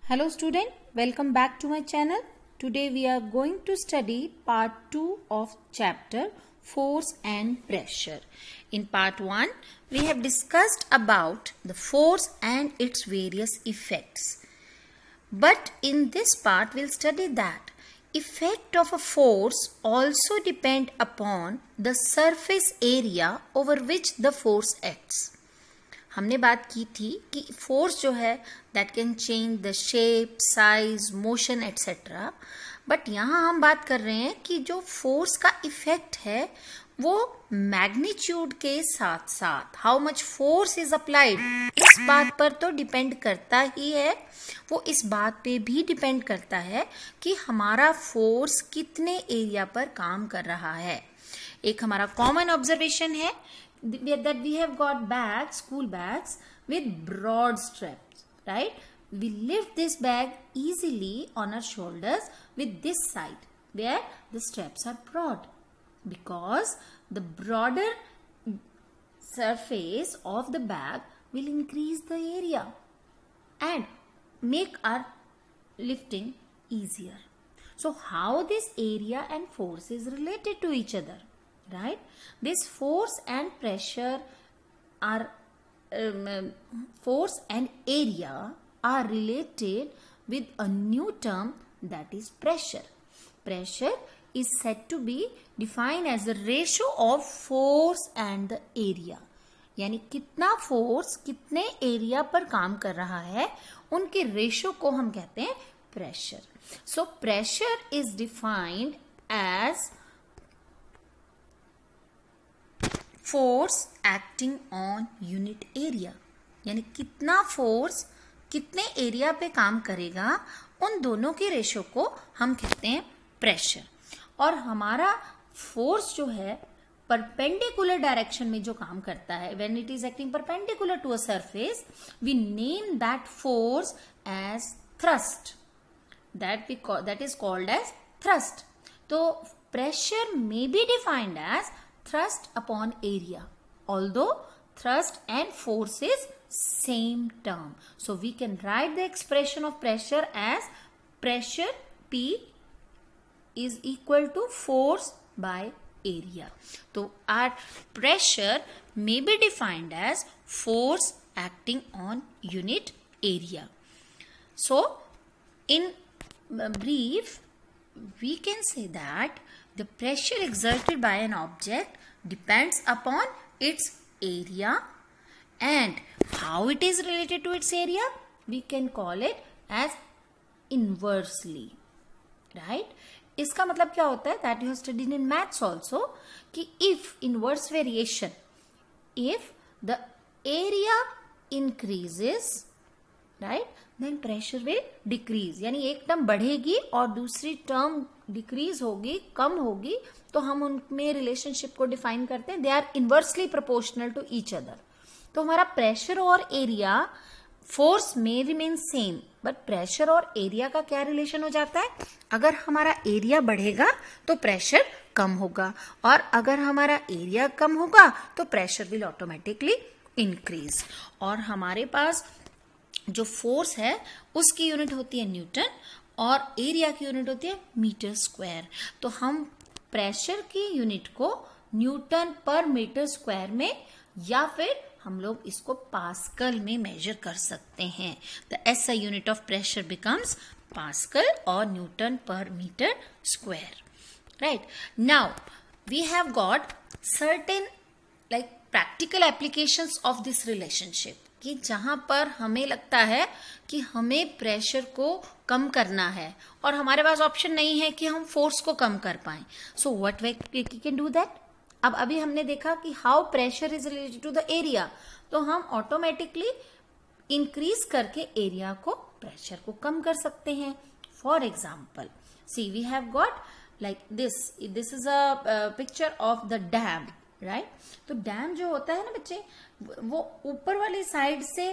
Hello student, welcome back to my channel. Today we are going to study part 2 of chapter Force and Pressure. In part 1, we have discussed about the force and its various effects. But in this part, we'll study that effect of a force also depend upon the surface area over which the force acts. हमने बात की थी कि force जो है that can change the shape, size, motion etcetera. But यहाँ हम बात कर रहे हैं कि जो फोर्स का इफेक्ट है वो मैग्नीट्यूड के साथ साथ how much force is applied इस बात पर तो डिपेंड करता ही है. वो इस बात पे भी डिपेंड करता है कि हमारा फोर्स कितने एरिया पर काम कर रहा है. एक हमारा कॉमन ऑब्जर्वेशन है that we have got bags, school bags with broad straps, right? We lift this bag easily on our shoulders with this side where the straps are broad, because the broader surface of the bag will increase the area and make our lifting easier. So how this area and force is related to each other? Right? This force and pressure are force and area are related with a new term, that is pressure. Pressure is said to be defined as the ratio of force and the area. यानी कितना force कितने area पर काम कर रहा है उनके ratio को हम कहते हैं pressure. So pressure is defined as force acting on unit area. यानी कितना फोर्स कितने एरिया पे काम करेगा उन दोनों के रेशो को हम कहते हैं प्रेशर. और हमारा फोर्स जो है परपेंडिकुलर डायरेक्शन में जो काम करता है, when it is acting perpendicular to a surface, we name that force as thrust. That is called as thrust. तो pressure may be defined as thrust upon area, although thrust and force is same term. So we can write the expression of pressure as pressure P is equal to force by area. So our pressure may be defined as force acting on unit area. So in brief, we can say that the pressure exerted by an object depends upon its area, and how it is related to its area we can call it as inversely, right? इसका मतलब क्या होता है, that you have studied in maths also, कि if inverse variation, if the area increases, right, then pressure will decrease. यानी एक term बढ़ेगी और दूसरी टर्म डिक्रीज होगी, कम होगी, तो हम उनमें रिलेशनशिप को डिफाइन करते हैं, they are inversely proportional to each other. तो हमारा प्रेशर और एरिया, फोर्स में रिमेन सेम, बट प्रेशर और एरिया का क्या रिलेशन हो जाता है, अगर हमारा एरिया बढ़ेगा तो प्रेशर कम होगा, और अगर हमारा एरिया कम होगा तो प्रेशर विल ऑटोमेटिकली इंक्रीज. और हमारे पास जो फोर्स है उसकी यूनिट होती है न्यूटन और एरिया की यूनिट होती है मीटर स्क्वायर. तो हम प्रेशर की यूनिट को न्यूटन पर मीटर स्क्वायर में या फिर हम लोग इसको पास्कल में मेजर कर सकते हैं. The SI unit of pressure becomes pascal और newton per metre square. Right now we have got certain like practical applications of this relationship, कि जहां पर हमें लगता है कि हमें प्रेशर को कम करना है और हमारे पास ऑप्शन नहीं है कि हम फोर्स को कम कर पाए. So what way can do that. अब अभी हमने देखा कि how pressure is related to the area, तो हम ऑटोमेटिकली इंक्रीज करके एरिया को, प्रेशर को कम कर सकते हैं. For example, see we have got like this is a picture of the dam, right. तो डैम जो होता है ना बच्चे, वो ऊपर वाली साइड से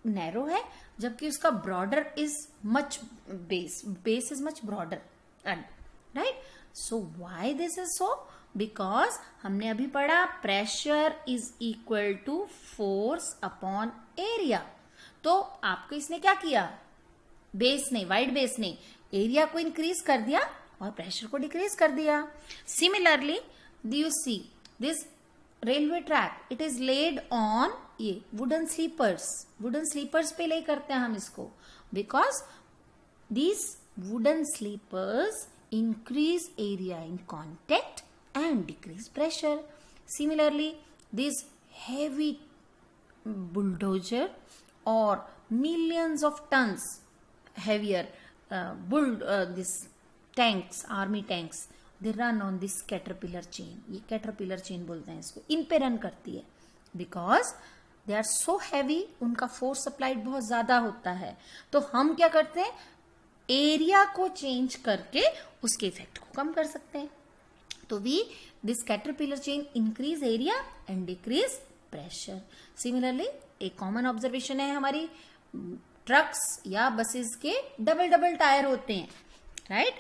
नैरो है, जबकि उसका broader is much base is much broader, right. So why this is so, because हमने अभी पढ़ा pressure is equal to force upon area. तो आपको इसने क्या किया, बेस ने, वाइड बेस ने एरिया को इंक्रीज कर दिया और प्रेशर को डिक्रीज कर दिया। Similarly you see this railway track, it is laid on ये वुडन स्लीपर्स पे ले करते हैं हम इसको, because these wooden sleepers increase area in contact and decrease pressure. Similarly, this heavy bulldozer or millions of tons heavier this tanks, army tanks, they run on this caterpillar chain. ये caterpillar chain बोलते हैं इसको, इन पे run करती है because they are so heavy, उनका force applied बहुत ज्यादा होता है। तो हम क्या करते हैं, एरिया को चेंज करके उसके इफेक्ट को कम कर सकते हैं। तो we this caterpillar chain increase area and decrease pressure. Similarly एक कॉमन ऑब्जर्वेशन है, हमारी ट्रक्स या बसेस के डबल टायर होते हैं, राइट?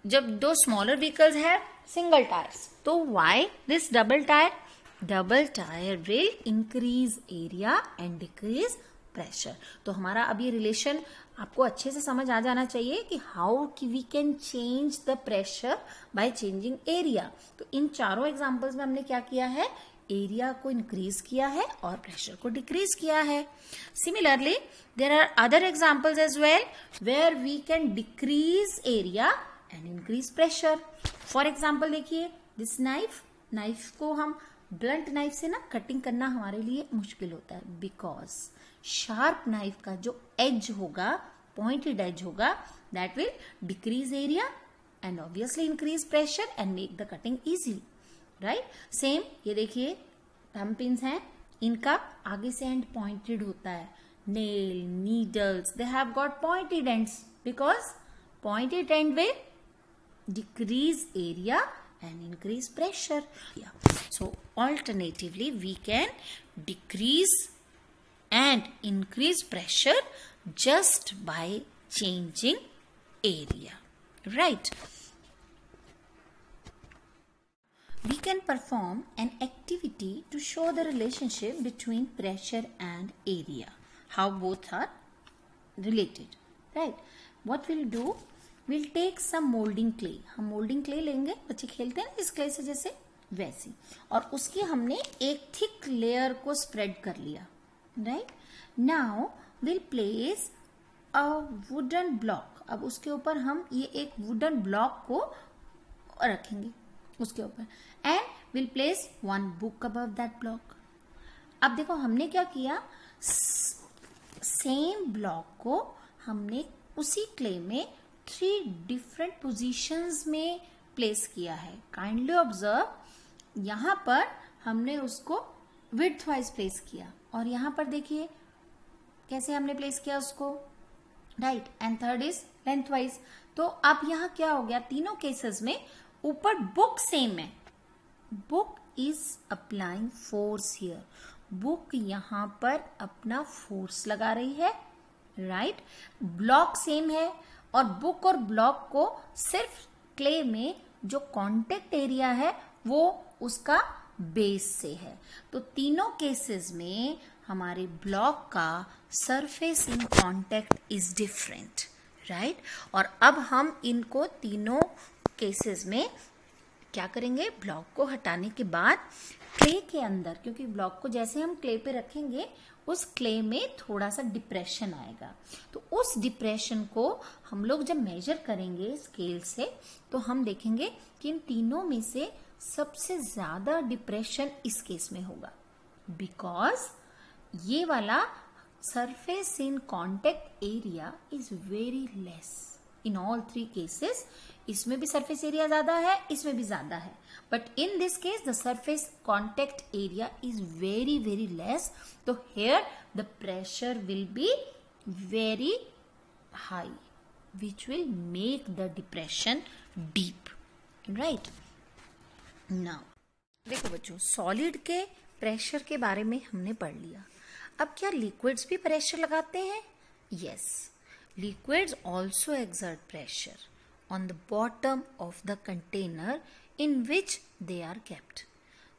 जब दो स्मॉलर व्हीकल्स है सिंगल टायर्स, तो why this double tyre will increase area and decrease pressure. तो हमारा अब ये रिलेशन आपको अच्छे से समझ आ जाना चाहिए कि how we can change the pressure by changing area. तो इन चारों एग्जांपल्स में हमने क्या किया है, एरिया को इंक्रीज किया है और प्रेशर को डिक्रीज किया है। Similarly there are other examples as well where we can decrease area and increase pressure. For example देखिए दिस नाइफ को हम ब्लंट नाइफ से ना कटिंग करना हमारे लिए मुश्किल होता है, बिकॉज शार्प नाइफ का जो एज होगा, पॉइंटेड एज होगा, that will decrease area and obviously increase pressure and make the cutting easily, right? Same ये देखिए थंब पिन्स हैं, इनका आगे से एंड पॉइंटेड होता है। Nail, needles, they have got pointed ends because pointed and will decrease area and increase pressure. So alternatively we can decrease and increase pressure just by changing area, right? We can perform an activity to show the relationship between pressure and area, how both are related, right? What we'll do, we'll take some molding clay. हम molding clay लेंगे, बच्चे खेलते हैं इस clay से जैसे वैसी, और उसकी हमने एक थिक लेयर को स्प्रेड कर लिया, right? Now will place a wooden block. अब उसके ऊपर हम ये एक वुडन ब्लॉक को रखेंगे उसके ऊपर, and will place one book above that block. अब देखो हमने क्या किया, सेम ब्लॉक को हमने उसी क्ले में 3 डिफरेंट पोजीशंस में प्लेस किया है। काइंडली ऑब्जर्व, यहां पर हमने उसको विड्थ वाइज प्लेस किया और यहां पर देखिए कैसे हमने प्लेस किया उसको, right? And third is length wise. तो अब यहां क्या हो गया, तीनों केसेस में ऊपर बुक सेम है, book is applying force here, book यहां पर अपना फोर्स लगा रही है, राइट? ब्लॉक सेम है और बुक और ब्लॉक को सिर्फ क्ले में जो कांटेक्ट एरिया है वो उसका बेस से है। तो तीनों केसेस में हमारे ब्लॉक का surface in contact is different, right? और अब हम इनको तीनों केसेस में क्या करेंगे, ब्लॉक को हटाने के बाद क्ले के अंदर, क्योंकि ब्लॉक को जैसे हम क्ले पे रखेंगे उस क्ले में थोड़ा सा डिप्रेशन आएगा, तो उस डिप्रेशन को हम लोग जब मेजर करेंगे स्केल से तो हम देखेंगे कि इन तीनों में से सबसे ज्यादा डिप्रेशन इस केस में होगा, बिकॉज ये वाला surface in contact area is very less in all 3 cases. इसमें भी सरफेस एरिया ज्यादा है, इसमें भी ज्यादा है, but in this case the surface contact area is very very less. तो here the pressure will be very high which will make the depression deep, right? Now देखो बच्चों, सॉलिड के प्रेशर के बारे में हमने पढ़ लिया। अब क्या लिक्विड्स भी प्रेशर लगाते हैं? Yes, liquids also exert pressure on the bottom of the container in which they are kept.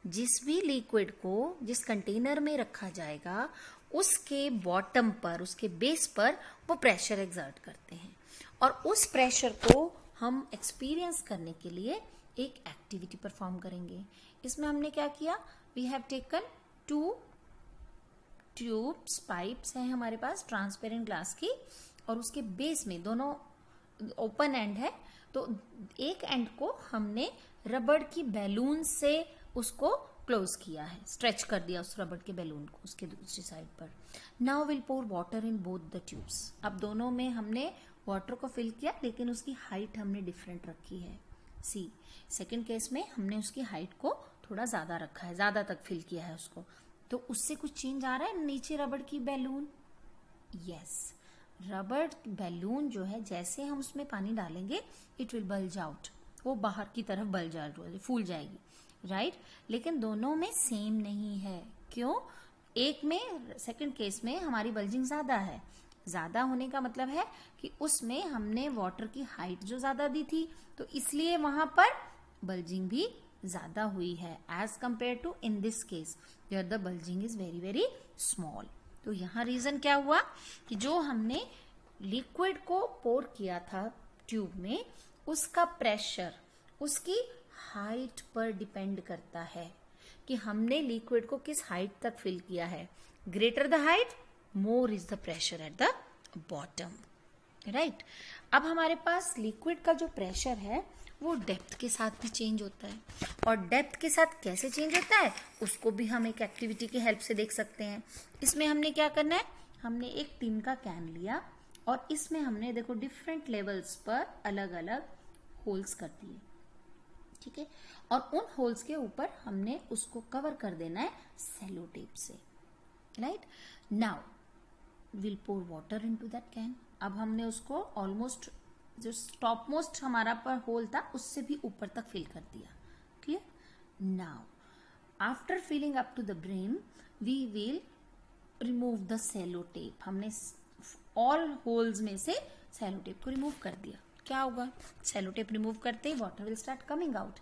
जिस भी लिक्विड को जिस कंटेनर में रखा जाएगा उसके बॉटम पर, उसके बेस पर वो प्रेशर एक्सर्ट करते हैं। और उस प्रेशर को हम एक्सपीरियंस करने के लिए एक एक्टिविटी परफॉर्म करेंगे। इसमें हमने क्या किया, we have taken 2 tubes, pipes हैं हमारे पास ट्रांसपेरेंट ग्लास की, और उसके बेस में दोनों ओपन एंड है, तो एक एंड को हमने रबड़ की बैलून से उसको क्लोज किया है, स्ट्रेच कर दिया उस रबड़ के बैलून को उसके दूसरी साइड पर। Now will pour water in both the tubes. अब दोनों में हमने वाटर को फिल किया, लेकिन उसकी हाइट हमने डिफरेंट रखी है। सी सेकेंड केस में हमने उसकी हाइट को थोड़ा ज्यादा रखा है, ज्यादा तक फिल किया है उसको, तो उससे कुछ चेंज आ रहा है नीचे रबड़ की बैलून। यस, रबड़ बैलून जो है, जैसे हम उसमें पानी डालेंगे इट विल बल्ज आउट, वो बाहर की तरफ बल्ज आउट, फूल जाएगी, राइट। लेकिन दोनों में सेम नहीं है। क्यों? एक में, सेकंड केस में हमारी बल्जिंग ज्यादा है। ज्यादा होने का मतलब है कि उसमें हमने वाटर की हाइट जो ज्यादा दी थी, तो इसलिए वहां पर बल्जिंग भी ज्यादा हुई है as compare to in this case where the bulging is very very small. तो यहाँ रीजन क्या हुआ कि जो हमने लिक्विड को पोर किया था ट्यूब में, उसका प्रेशर उसकी हाइट पर डिपेंड करता है कि हमने लिक्विड को किस हाइट तक फिल किया है। Greater the height, more is the pressure at the bottom, right. अब हमारे पास लिक्विड का जो प्रेशर है वो डेप्थ के साथ भी चेंज होता है, और डेप्थ के साथ कैसे चेंज होता है उसको भी हम एक एक्टिविटी की हेल्प से देख सकते हैं। इसमें हमने क्या करना है, हमने एक टिन का कैन लिया और इसमें हमने देखो डिफरेंट लेवल्स पर अलग अलग होल्स कर दिए, ठीक है, और उन होल्स के ऊपर हमने उसको कवर कर देना है सेलो टेप से, right. Now will pour water into that can. अब हमने उसको ऑलमोस्ट जो टॉप मोस्ट हमारा पर होल था उससे भी ऊपर तक फिल कर दिया, clear. Now after filling up to the brim we will remove the cello tape. हमने ऑल होल्स में से सेलो टेप को रिमूव कर दिया। क्या होगा, सेलो टेप रिमूव करते ही water will start coming out.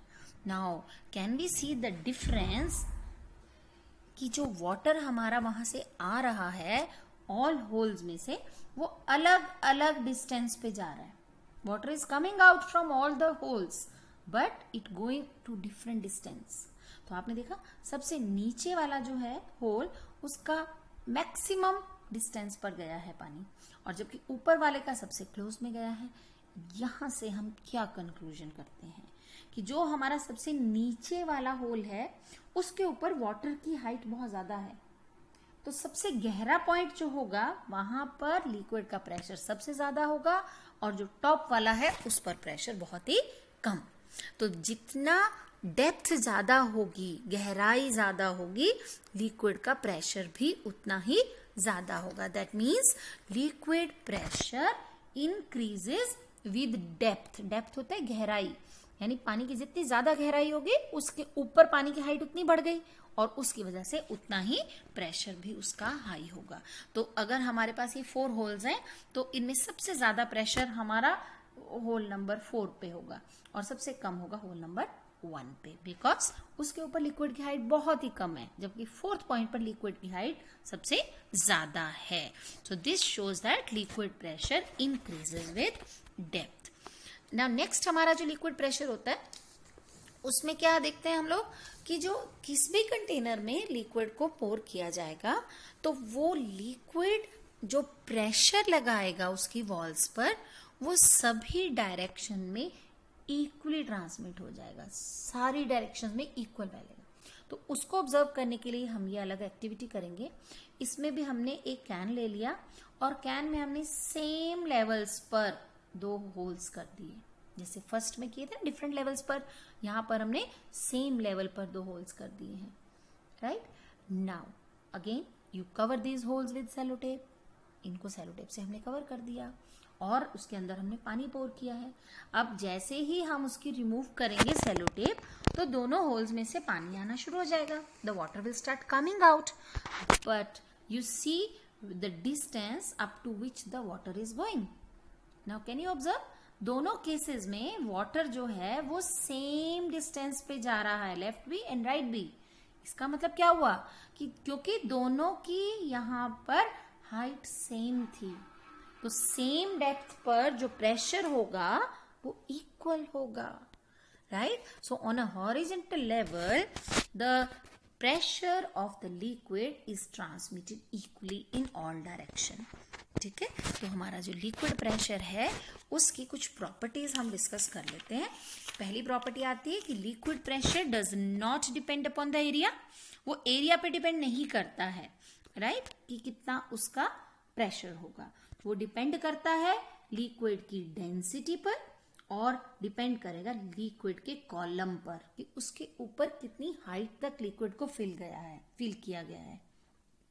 Now can we see the difference कि जो वाटर हमारा वहां से आ रहा है ऑल होल्स में से, वो अलग अलग डिस्टेंस पे जा रहा है। Water is coming out from all the holes but it going to different distance. तो आपने देखा सबसे नीचे वाला जो है होल, उसका मैक्सिमम डिस्टेंस पर गया है पानी, और जबकि ऊपर वाले का सबसे क्लोज में गया है। यहां से हम क्या कंक्लूजन करते हैं कि जो हमारा सबसे नीचे वाला होल है उसके ऊपर वाटर की हाइट बहुत ज्यादा है, तो सबसे गहरा पॉइंट जो होगा वहां पर लिक्विड का प्रेशर सबसे ज्यादा होगा, और जो टॉप वाला है उस पर प्रेशर बहुत ही कम। तो जितना डेप्थ ज्यादा होगी, गहराई ज्यादा होगी, लिक्विड का प्रेशर भी उतना ही ज्यादा होगा। That means liquid pressure increases with depth. Depth होता है गहराई, यानी पानी की जितनी ज्यादा गहराई होगी उसके ऊपर पानी की हाइट उतनी बढ़ गई, और उसकी वजह से उतना ही प्रेशर भी उसका हाई होगा। तो अगर हमारे पास ये 4 होल्स हैं तो इनमें सबसे ज्यादा प्रेशर हमारा होल नंबर 4 पे होगा, और सबसे कम होगा होल नंबर 1 पे, बिकॉज उसके ऊपर लिक्विड की हाइट बहुत ही कम है, जबकि 4th पॉइंट पर लिक्विड की हाइट सबसे ज्यादा है। So this shows that liquid pressure increases with depth. Now next हमारा जो लिक्विड प्रेशर होता है उसमें क्या देखते हैं हम लोग कि जो किस भी कंटेनर में लिक्विड को पोर किया जाएगा तो वो लिक्विड जो प्रेशर लगाएगा उसकी वॉल्स पर, वो सभी डायरेक्शन में इक्वली ट्रांसमिट हो जाएगा, सारी डायरेक्शन में इक्वल फैलेगा। तो उसको ऑब्जर्व करने के लिए हम ये अलग एक्टिविटी करेंगे। इसमें भी हमने एक कैन ले लिया और कैन में हमने सेम लेवल्स पर 2 होल्स कर दिए, जैसे फर्स्ट में किए थे डिफरेंट लेवल्स पर, यहाँ पर हमने सेम लेवल पर 2 होल्स कर दिए हैं, right. Now again you cover these holes with cello tape. इनको सेलो टेप से हमने कवर कर दिया और उसके अंदर हमने पानी पोर किया है। अब जैसे ही हम उसकी रिमूव करेंगे सेलो टेप, तो दोनों होल्स में से पानी आना शुरू हो जाएगा, the water will start coming out, but you see the distance up to which the water is going. Now can you observe, दोनों केसेस में वाटर जो है वो सेम डिस्टेंस पे जा रहा है, लेफ्ट भी एंड राइट भी, इसका मतलब क्या हुआ कि क्योंकि दोनों की यहाँ पर हाइट सेम थी, तो सेम डेप्थ पर जो प्रेशर होगा वो इक्वल होगा, right? So on a horizontal level the pressure of the liquid is transmitted equally in all direction. ठीक है, तो हमारा जो लिक्विड प्रेशर है उसकी कुछ प्रॉपर्टीज हम डिस्कस कर लेते हैं। पहली प्रॉपर्टी आती है कि liquid pressure does not depend upon the area, वो एरिया पे डिपेंड नहीं करता है, राइट? कि कितना उसका प्रेशर होगा, वो डिपेंड करता है लिक्विड की डेंसिटी पर और डिपेंड करेगा लिक्विड के कॉलम पर कि उसके ऊपर कितनी हाइट तक लिक्विड को फिल किया गया है।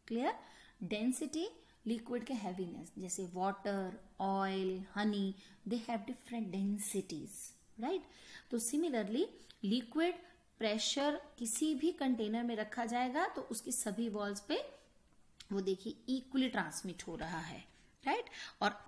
क्लियर? डेंसिटी, लिक्विड के हैवीनेस, जैसे water, oil, Honey, they have different densities, right? तो सिमिलरली लिक्विड प्रेशर किसी भी कंटेनर में रखा जाएगा तो उसकी सभी वॉल्स पे वो देखिए इक्वली ट्रांसमिट हो रहा है, राइट? और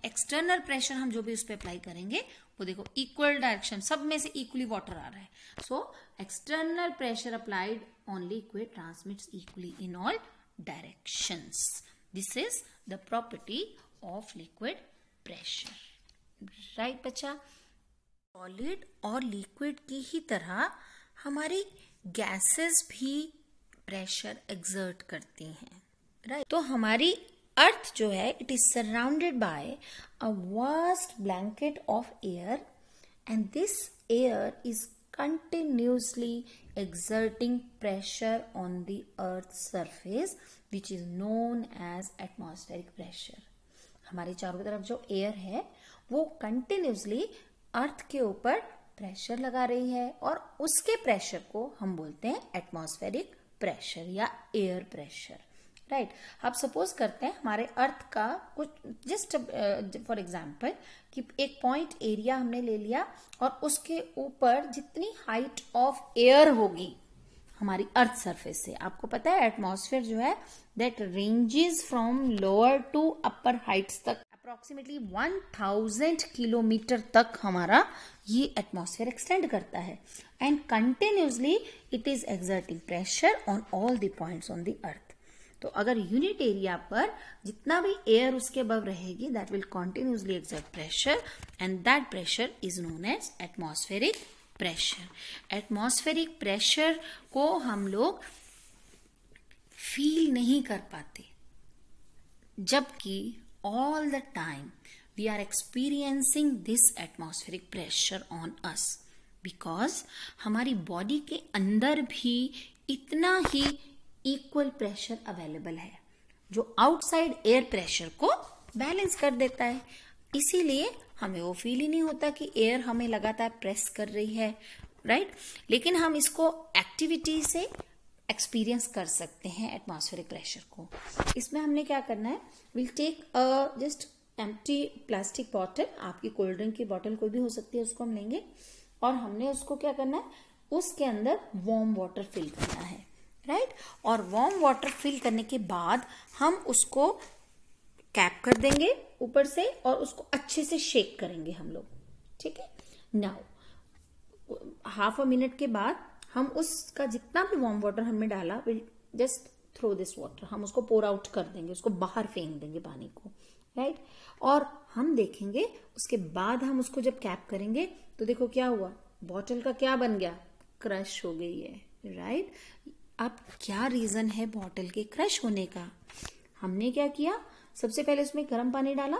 एक्सटर्नल प्रेशर हम जो भी उस पर अप्लाई करेंगे वो देखो इक्वल डायरेक्शन, सब में से इक्वली वाटर आ रहा है। So external pressure applied on liquid transmits equally in all directions. This is the property of liquid pressure, right बच्चा? सॉलिड और लिक्विड की ही तरह हमारी गैसेस भी प्रेशर एक्सर्ट करती हैं, राइट? तो हमारी अर्थ जो है it is surrounded by a vast blanket of air and this air is continuously exerting pressure on the earth's surface which is known as atmospheric pressure. हमारे चारों तरफ जो एयर है वो कंटिन्यूसली अर्थ के ऊपर प्रेशर लगा रही है और उसके प्रेशर को हम बोलते हैं एटमॉस्फेरिक प्रेशर या एयर प्रेशर, राइट? आप सपोज करते हैं हमारे अर्थ का कुछ जस्ट फॉर एग्जांपल कि एक पॉइंट एरिया हमने ले लिया और उसके ऊपर जितनी हाइट ऑफ एयर होगी हमारी अर्थ सरफेस से, आपको पता है एटमॉस्फेयर जो है that ranges from lower to upper heights तक, अप्रोक्सीमेटली 1000 किलोमीटर तक हमारा ये एटमॉस्फेयर एक्सटेंड करता है and continuously it is exerting pressure on all the points on the earth. तो अगर यूनिट एरिया पर जितना भी एयर उसके अबव रहेगी that will continuously exert pressure and that pressure is known as atmospheric pressure. Atmospheric pressure को हम लोग फील नहीं कर पाते, जबकि all the time we are experiencing this atmospheric pressure on us, because हमारी बॉडी के अंदर भी इतना ही इक्वल प्रेशर अवेलेबल है जो आउटसाइड एयर प्रेशर को बैलेंस कर देता है। इसीलिए हमें वो फील ही नहीं होता कि एयर हमें लगातार प्रेस कर रही है, राइट? लेकिन हम इसको एक्टिविटी से एक्सपीरियंस कर सकते हैं एटमॉस्फेरिक प्रेशर को। इसमें हमने क्या करना है, will take a just empty plastic bottle, आपकी कोल्ड ड्रिंक की बॉटल कोई भी हो सकती है, उसको हम लेंगे और हमने उसको क्या करना है, उसके अंदर वार्म वाटर फिल करना है, राइट? और वार्म वाटर फिल करने के बाद हम उसको कैप कर देंगे ऊपर से और उसको अच्छे से शेक करेंगे हम लोग, ठीक है? नाउ हाफ अ मिनट के बाद हम उसका जितना भी वार्म वाटर हमने डाला will just throw this water, हम उसको पोर आउट कर देंगे, उसको बाहर फेंक देंगे पानी को, राइट? और हम देखेंगे उसके बाद हम उसको जब कैप करेंगे तो देखो क्या हुआ, बॉटल का क्या बन गया, क्रश हो गई है, राइट? अब क्या रीजन है बॉटल के क्रश होने का? हमने क्या किया, सबसे पहले उसमें गर्म पानी डाला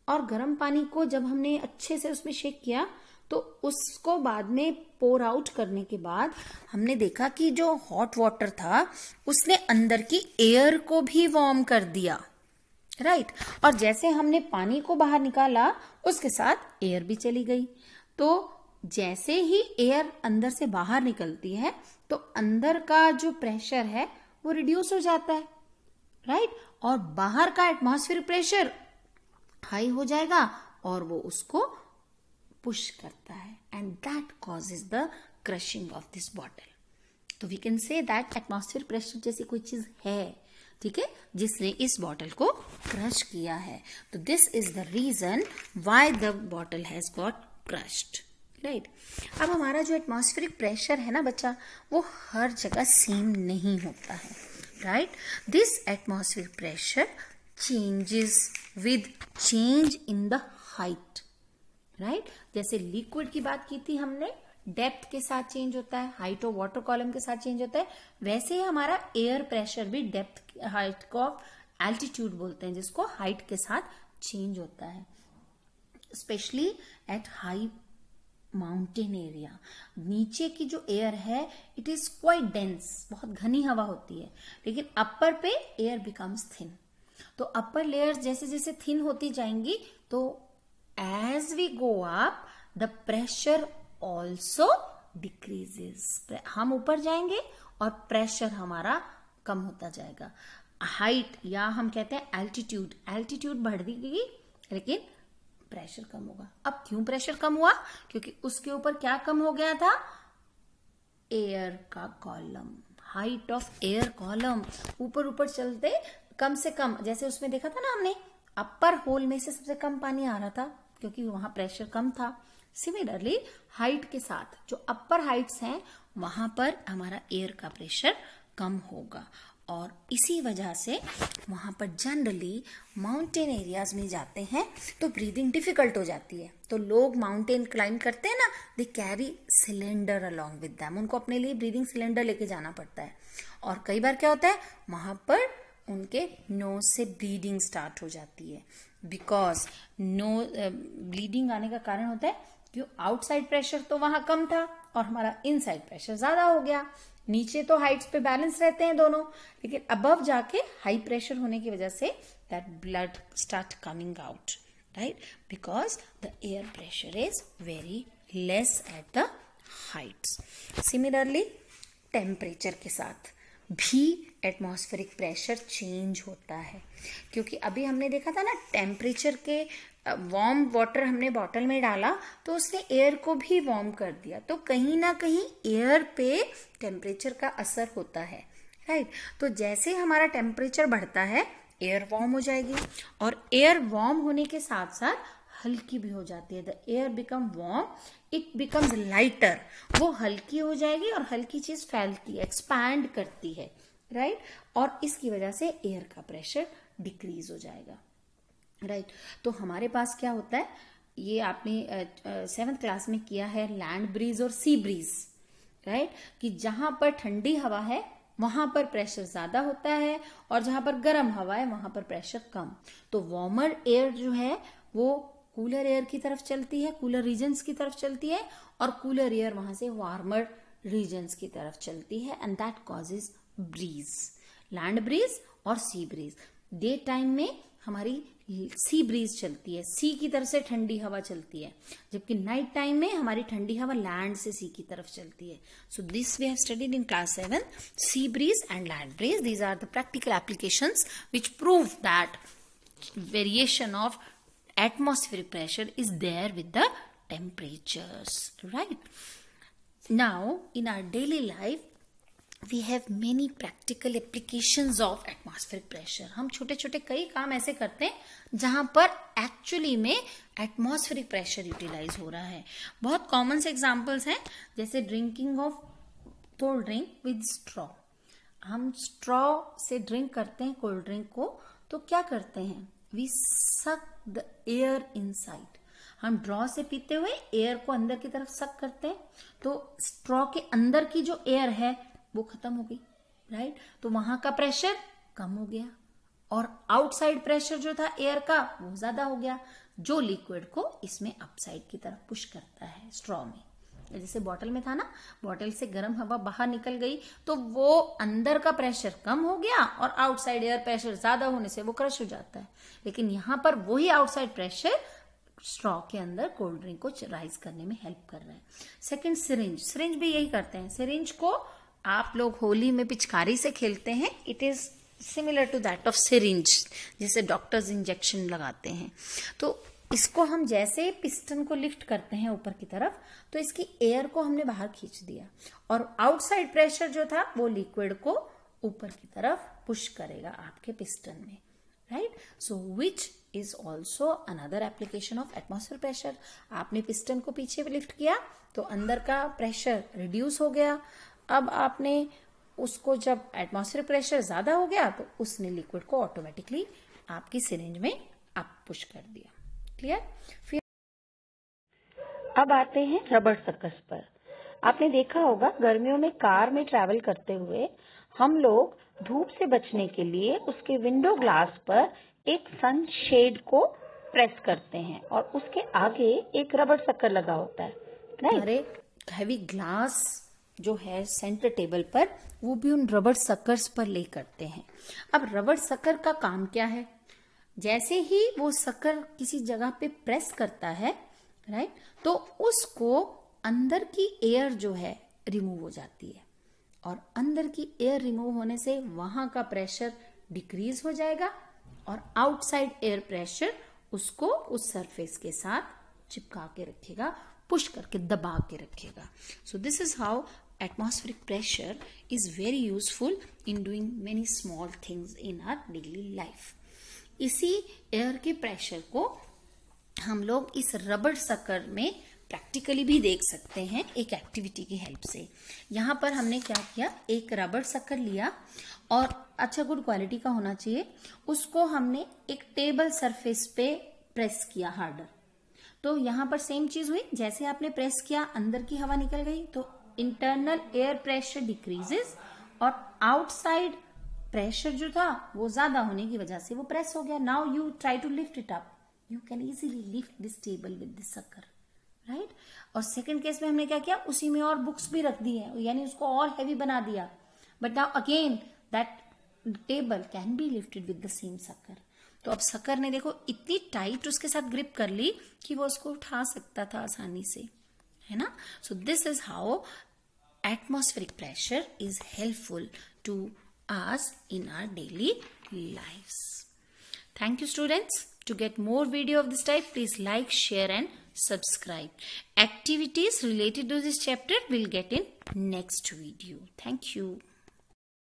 और गर्म पानी को जब हमने अच्छे से उसमें शेक किया तो उसको बाद में पोर आउट करने के बाद हमने देखा कि जो हॉट वाटर था उसने अंदर की एयर को भी वार्म कर दिया, राइट? और जैसे हमने पानी को बाहर निकाला उसके साथ एयर भी चली गई। तो जैसे ही एयर अंदर से बाहर निकलती है तो अंदर का जो प्रेशर है वो रिड्यूस हो जाता है, राइट? और बाहर का एटमॉस्फेरिक प्रेशर हाई हो जाएगा और वो उसको पुश करता है and that causes the crushing of this bottle. तो we can say that atmospheric pressure जैसी कोई चीज है, ठीक है, जिसने इस बॉटल को क्रश किया है। तो this is the reason why the bottle has got crushed, right. अब हमारा जो एटमॉस्फेरिक प्रेशर है ना बच्चा, वो हर जगह सेम नहीं होता है, right. This atmospheric pressure changes with change in the height, right. जैसे लिक्विड की बात की थी हमने, डेप्थ के साथ चेंज होता है, हाइट ऑफ वाटर कॉलम के साथ चेंज होता है, वैसे ही हमारा एयर प्रेशर भी डेप्थ हाइट को एल्टीट्यूड बोलते हैं, जिसको हाइट के साथ चेंज होता है, specially at high mountain area. नीचे की जो एयर है इट इज क्वाइट डेंस, बहुत घनी हवा होती है, लेकिन अपर पे एयर बिकम्स थिन। तो अपर लेयर्स जैसे जैसे थिन होती जाएंगी, तो as we go up the pressure also decreases. हम ऊपर जाएंगे और प्रेशर हमारा कम होता जाएगा। हाइट या हम कहते हैं एल्टीट्यूड, एल्टीट्यूड बढ़ गई लेकिन प्रेशर कम होगा। अब क्यों प्रेशर कम हुआ? क्योंकि उसके ऊपर क्या कम हो गया था? एयर का column, height of air column. ऊपर ऊपर चलते कम से कम, जैसे उसमें देखा था ना हमने, अपर होल में से सबसे कम पानी आ रहा था क्योंकि वहां प्रेशर कम था। सिमिलरली हाइट के साथ जो अपर हाइट्स हैं वहां पर हमारा एयर का प्रेशर कम होगा, और इसी वजह से वहां पर जनरली माउंटेन एरियाज में जाते हैं तो ब्रीदिंग डिफिकल्ट हो जाती है। तो लोग माउंटेन क्लाइंब करते हैं ना, they carry cylinder along with them, उनको अपने लिए ब्रीदिंग सिलेंडर लेके जाना पड़ता है। और कई बार क्या होता है, वहां पर उनके नोज से ब्लीडिंग स्टार्ट हो जाती है, बिकॉज ब्लीडिंग आने का कारण होता है कि आउटसाइड प्रेशर तो वहां कम था और हमारा इनसाइड प्रेशर ज्यादा हो गया। नीचे तो हाइट्स पे बैलेंस रहते हैं दोनों, लेकिन अबव जाके हाई प्रेशर होने की वजह say that blood start coming out, right, because the air pressure is very less at the Heights. Similarly temperature के साथ भी एटमॉस्फेरिक प्रेशर चेंज होता है, क्योंकि अभी हमने देखा था ना, टेम्परेचर के वार्म वाटर हमने बॉटल में डाला तो उसने एयर को भी वार्म कर दिया, तो कहीं ना कहीं एयर पे टेम्परेचर का असर होता है, राइट। तो जैसे हमारा टेम्परेचर बढ़ता है एयर वार्म हो जाएगी, और एयर वार्म होने के साथ साथ हल्की भी हो जाती है। The air become warm, it becomes lighter, वो हल्की हो जाएगी और हल्की चीज फैलती है, एक्सपैंड करती है, राइट, और इसकी वजह से एयर का प्रेशर डिक्रीज हो जाएगा, राइट। तो हमारे पास क्या होता है, ये आपने 7th क्लास में किया है, लैंड ब्रीज और सी ब्रीज, राइट, कि जहां पर ठंडी हवा है वहां पर प्रेशर ज्यादा होता है और जहां पर गर्म हवा है वहां पर प्रेशर कम। तो वार्मर एयर जो है वो कूलर एयर की तरफ चलती है, कूलर रीजन्स की तरफ चलती है, और कूलर एयर वहां से वार्मर रीजन्स की तरफ चलती है, and that causes breeze, land breeze और सी ब्रीज। डे टाइम में हमारी सी ब्रीज चलती है, सी की तरफ से ठंडी हवा चलती है, जबकि नाइट टाइम में हमारी ठंडी हवा लैंड से सी की तरफ चलती है। So this we have studied in class 7, sea breeze and land breeze. These are the practical applications which prove that variation of atmospheric pressure is there with the temperatures, right? Now in our daily life we have many practical applications of atmospheric pressure. हम छोटे छोटे कई काम ऐसे करते हैं जहां पर एक्चुअली में एटमॉस्फेरिक प्रेशर यूटिलाइज हो रहा है। बहुत कॉमन से एग्जांपल्स हैं, जैसे drinking of cold drink with straw. हम स्ट्रॉ से ड्रिंक करते हैं कोल्ड ड्रिंक को, तो क्या करते हैं, we suck the air inside. हम ड्रॉ से पीते हुए एयर को अंदर की तरफ सक करते हैं, तो स्ट्रॉ के अंदर की जो एयर है वो खत्म हो गई, राइट। तो वहां का प्रेशर कम हो गया और आउटसाइड प्रेशर जो था एयर का वो ज्यादा हो गया, जो लिक्विड को इसमें अपसाइड की तरफ पुश करता है स्ट्रॉ में। जैसे बॉटल में था ना, बॉटल से गर्म हवा बाहर निकल गई तो वो अंदर का प्रेशर कम हो गया और आउटसाइड एयर प्रेशर ज्यादा होने से वो क्रश हो जाता है। लेकिन यहाँ पर वही आउटसाइड प्रेशर स्ट्रॉ के अंदर कोल्ड ड्रिंक को राइज करने में हेल्प कर रहा है। Second, syringe. सिरिंज भी यही करते हैं। सिरिंज को आप लोग होली में पिचकारी से खेलते हैं, it is similar to that of syringe, जैसे डॉक्टर्स इंजेक्शन लगाते हैं। तो इसको हम जैसे पिस्टन को लिफ्ट करते हैं ऊपर की तरफ, तो इसकी एयर को हमने बाहर खींच दिया और आउटसाइड प्रेशर जो था वो लिक्विड को ऊपर की तरफ पुश करेगा आपके पिस्टन में, right. So which is also another application of atmosphere pressure. आपने पिस्टन को पीछे लिफ्ट किया तो अंदर का प्रेशर रिड्यूस हो गया. अब आपने उसको जब एटमॉस्फेयर प्रेशर ज्यादा हो गया तो उसने लिक्विड को ऑटोमेटिकली आपकी सिरिंज में अप पुश कर दिया. क्लियर? फिर अब आते हैं रबर सकर्स पर. आपने देखा होगा गर्मियों में कार में ट्रैवल करते हुए हम लोग धूप से बचने के लिए उसके विंडो ग्लास पर एक सन शेड को प्रेस करते हैं और उसके आगे एक रबर शक्कर लगा होता है. हमारे हैवी ग्लास जो है सेंटर टेबल पर वो भी उन रबर शक्कर्स पर ले करते हैं. अब रबर शक्कर का काम क्या है? जैसे ही वो शक्कर किसी जगह पे प्रेस करता है, राइट, तो उसको अंदर की एयर जो है रिमूव हो जाती है और अंदर की एयर रिमूव होने से वहां का प्रेशर डिक्रीज हो जाएगा और आउटसाइड एयर प्रेशर उसको उस सरफेस के साथ चिपका के रखेगा, पुश करके दबा के रखेगा. So this is how atmospheric pressure is very useful in doing many small things in our daily life. इसी एयर के प्रेशर को हम लोग इस रबर शक्कर में प्रैक्टिकली भी देख सकते हैं एक एक्टिविटी की हेल्प से. यहाँ पर हमने क्या किया, एक रबर शक्कर लिया और अच्छा गुड क्वालिटी का होना चाहिए, उसको हमने एक टेबल सरफेस पे प्रेस किया हार्डर. तो यहाँ पर सेम चीज हुई, जैसे आपने प्रेस किया अंदर की हवा निकल गई तो इंटरनल एयर प्रेशर डिक्रीजेस और आउटसाइड प्रेशर जो था वो ज्यादा होने की वजह से वो प्रेस हो गया. Now you try to lift it up, you can easily lift this table with this शक्कर, राइट. और सेकंड केस में हमने क्या किया, उसी में और बुक्स भी रख दी है, यानी उसको और हैवी बना दिया. But now again that table can be lifted with the same शक्कर. तो अब शक्कर ने देखो इतनी टाइट उसके साथ ग्रिप कर ली कि वो उसको उठा सकता था आसानी से, है ना. So this is how atmospheric pressure is helpful to us in our daily lives. Thank you students. To get more video of this type, please like, share and subscribe. Activities related to this chapter will get in next video. Thank you.